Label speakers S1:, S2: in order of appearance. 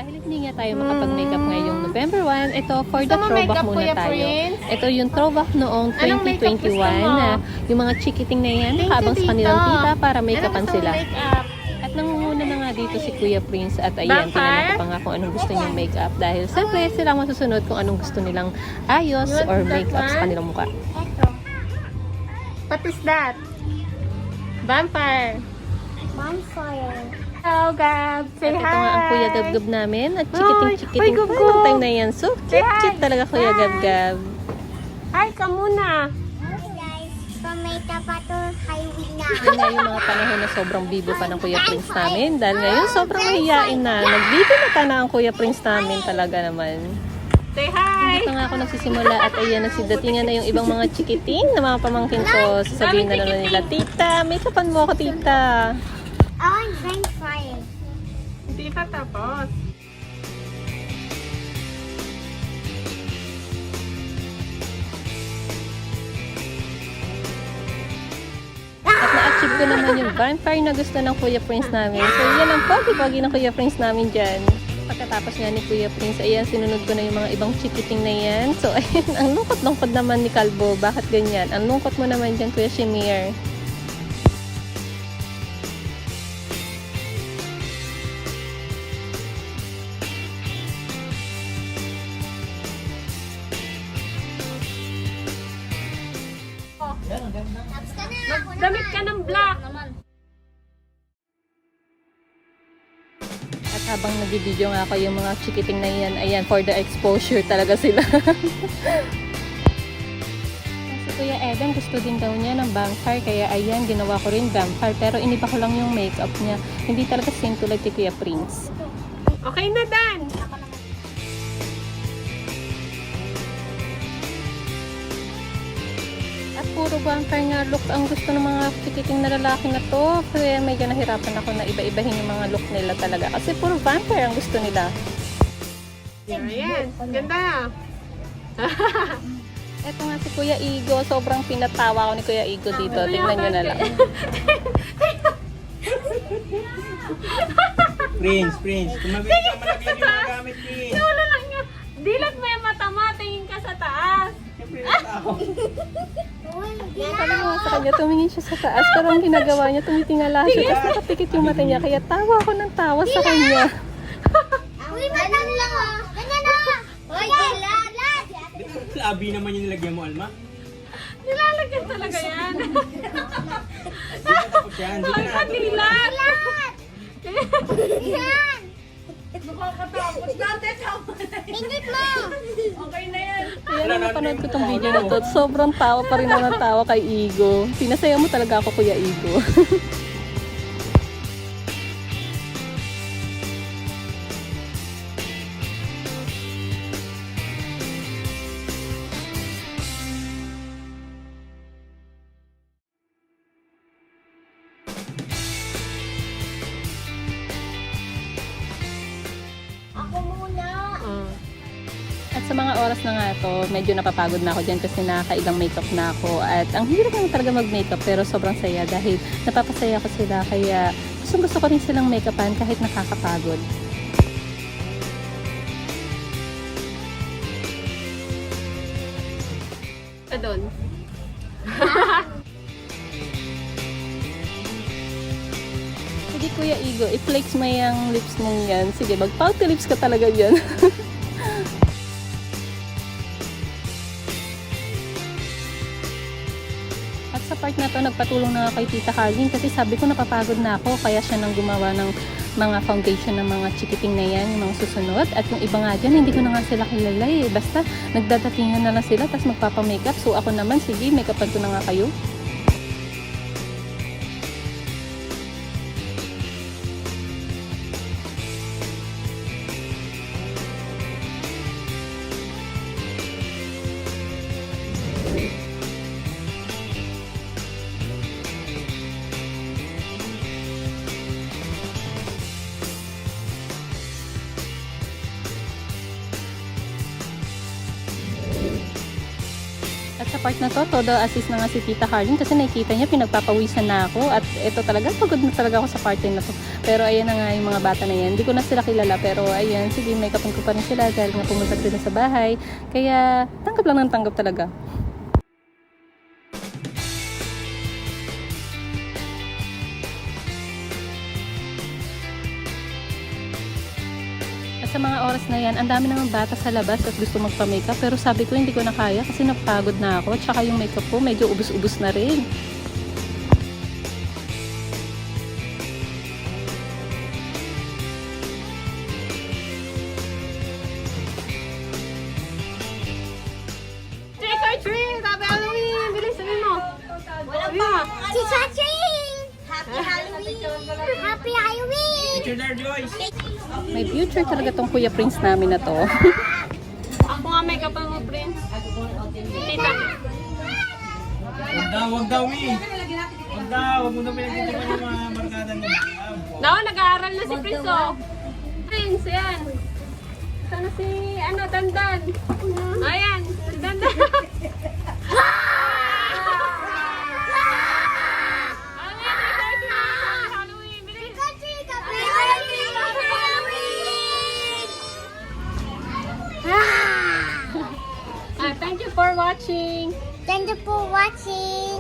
S1: Dahil hindi nga tayo makapag-makeup ngayong November 1, ito for the throwback muna tayo. Ito yung throwback noong 2021 na yung mga chikiting na yan habang sa kanilang tita para make-upan sila. At nangunguna na nga dito si Kuya Prince at ayan, tinanong ko pa nga kung anong gusto niyang make-up dahil siyempre sila masusunod kung anong gusto nilang ayos or make-up sa kanilang mukha.
S2: What is that? Vampire. Hello, Gab. Say
S1: At ito
S2: hi.
S1: nga ang Kuya Gab-Gab namin at chikiting-chikiting
S2: Ay,
S1: pa
S2: Gab-Gab.
S1: nung time na yan. So cute talaga Kuya Gab-Gab.
S2: Hi ka muna.
S3: Hi guys, pamita pa to highway na.
S1: Yun nga yung mga panahon na sobrang bibo pa ng Kuya Prince namin. Dahil ngayon sobrang mahihain na. Nagbibo na ta na ang Kuya Prince namin talaga naman.
S2: Say hi.
S1: Dito nga ako nagsisimula at ayan, nagsidatingan na yung ibang mga chikiting na mga pamangkin ko. Sasabihin na naman nila, Tita, make-upan mo ako, Tita.
S3: I want vampire.
S2: Hindi pa tapos.
S1: At na-achieve ko naman yung vampire na gusto ng Kuya Prince namin. So yan ang pogi-pogi ng Kuya Prince namin dyan. Pagkatapos nga ni Kuya Prince, ayan, sinunod ko na yung mga ibang chikiting na yan. So ayan, ang lungkot-lungkot naman ni Kalbo. Bakit ganyan? Ang lungkot mo naman dyan, Kuya Shimir.
S3: Tapos ka na.
S2: Damit ka ng black.
S1: At habang nag-video nga ako yung mga chikiting na yan, ayan, for the exposure talaga sila. Si Kuya Edan gusto din daw niya ng vampire, kaya ayan, ginawa ko rin vampire. Pero iniba ko lang yung makeup niya. Hindi talaga same tulad kay Kuya Prince.
S2: Okay na, Dan.
S1: At puro vampire nga look ang gusto ng mga chikiting na lalaki na to. Kaya medyo nahirapan ako na iba-ibahin yung mga look nila talaga. Kasi puro vampire ang gusto nila.
S2: Ayan. Ganda.
S1: Eto nga si Kuya Igo, sobrang pinatawa ko ni Kuya Igo dito. Tingnan nyo na lang.
S4: Prince. Kung mabilis ka malagyan yung mga gamit, Prince.
S2: Wala lang niya. Dilat may mata, tingin ka sa taas.
S4: Siyempre yung tao.
S1: Sabi mo sa kanya, tumingin siya sa taas. Pero ang ginagawa niya, tumitingala siya. Tapos nakapikit yung mata niya. Kaya tawa ako ng tawa sa kanya.
S3: Uy, ganun lang oh. Ganyan oh. Uy, dilat.
S4: Labi naman yung nilagyan mo, Alma.
S2: Nilalagyan talaga yan.
S4: Hindi na tapos yan. Hindi na
S2: Ang dilat.
S3: Yan.
S2: Nakakatakot natin.
S3: Ingit mo.
S2: Okay na yan.
S1: Kaya nung napanood ko tong video na to, sobrang tawa pa rin ako ng tawa kay Igo. Pinasaya mo talaga ako, Kuya Igo.
S3: Ako muna.
S1: At sa mga oras na nga to, medyo napapagod na ako dyan kasi nakakailang makeup na ako. At ang hirap lang talaga mag-makeup pero sobrang saya dahil napapasaya ko sila. Kaya gusto ko rin silang make-upan kahit nakakapagod.
S2: Doon.
S1: Sige Kuya Igo, i-flex mo yung lips mong yan. Sige, mag-pouty lips ka talaga dyan. At sa part na to, nagpatulong na nga kay Tita Carlin kasi sabi ko napapagod na ako. Kaya siya nang gumawa ng mga foundation ng mga chikiting na yan, yung mga susunod. At yung iba nga dyan, hindi ko na nga sila kilala eh. Basta nagdadatingan na lang sila, tapos magpapamakeup. So ako naman, sige, makeupan ko na nga kayo. At sa sa part na to, todo assist na nga si Tita Harleen kasi nakikita niya pinagpapawisan na ako at ito talaga, pagod na talaga ako sa part na to. Pero ayan na nga yung mga bata na yan. Hindi ko na sila kilala pero ayan, sige, may upin ko pa rin sila dahil nga pumunta sila sa bahay. Kaya tanggap lang ng tanggap talaga. Sa mga oras na yan, ang dami ng bata sa labas at gusto magpa-makeup pero sabi ko hindi ko na kaya kasi napagod na ako at saka yung makeup ko medyo ubus-ubus na rin.
S2: Trick or treat! Happy Halloween! Bilis, sabihin mo.
S3: Wala
S2: Sabihin mo.
S3: Chicha-ching! Happy Halloween! Happy Halloween!
S4: Picture there, Joyce.
S1: May future talaga tong Kuya Prince namin na to.
S2: Ako nga make-up mo, Prince. Tita.
S4: Wag daw, Mi. Wag mo daw pinagtitipan yung mga barkada niya.
S2: Naku, nag-aaral na si Prince, oh. Prince, yan. Sana si, Dandan. Ayan, si Dandan. Halloween, bilis.
S3: Happy Halloween!
S2: Thank you for watching.
S3: Thank you for watching.